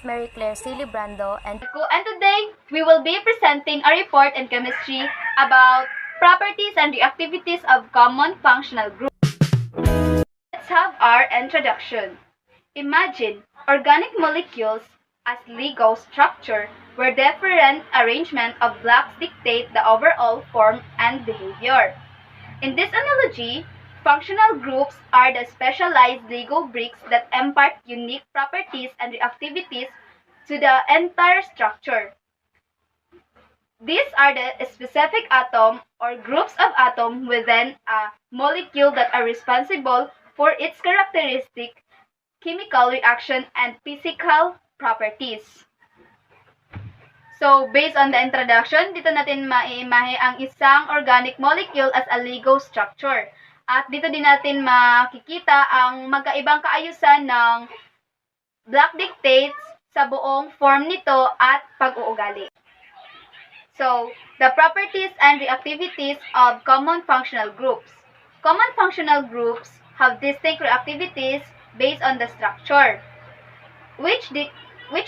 is Mary Claire Cilibrando and today we will be presenting a report in chemistry about properties and reactivities of common functional groups. Let's have our introduction. Imagine organic molecules as Lego structure where different arrangement of blocks dictate the overall form and behavior. In this analogy, functional groups are the specialized Lego bricks that impart unique properties and reactivities to the entire structure. These are the specific atom or groups of atoms within a molecule that are responsible for its characteristic chemical reaction and physical properties. So, based on the introduction, dito natin maiimahe ang isang organic molecule as a Lego structure. At dito din natin makikita ang magkaibang kaayusan ng block dictates sa buong form nito at pag-uugali. So, the properties and reactivities of common functional groups. Common functional groups have distinct reactivities based on the structure, which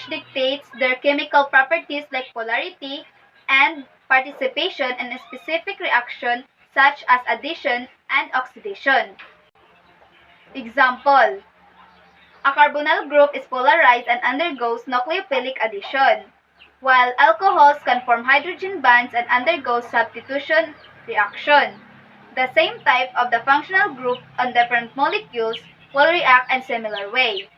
dictates their chemical properties like polarity and participation in a specific reaction such as addition and oxidation. Example, a carbonyl group is polarized and undergoes nucleophilic addition, while alcohols can form hydrogen bonds and undergo substitution reaction. The same type of the functional group on different molecules will react in similar way.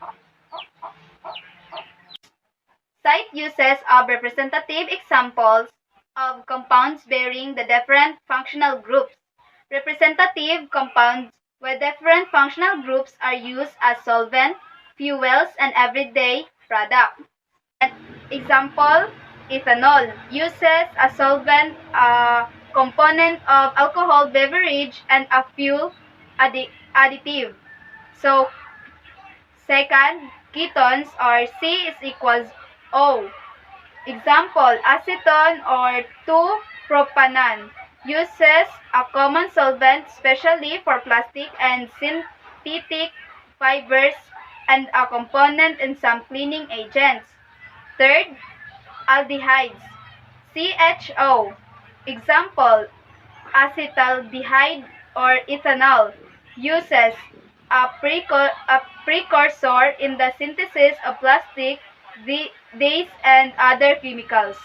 Cite uses of representative examples of compounds bearing the different functional groups. Representative compounds with different functional groups are used as solvent, fuels, and everyday products. Example, ethanol uses a solvent, a component of alcohol beverage, and a fuel additive. So, second, ketones or C is equals O. Example, acetone or 2-propanone uses a common solvent especially for plastic and synthetic fibers and a component in some cleaning agents. Third, aldehydes. CHO. Example, acetaldehyde or ethanol uses a precursor in the synthesis of plastic, dyes, and other chemicals.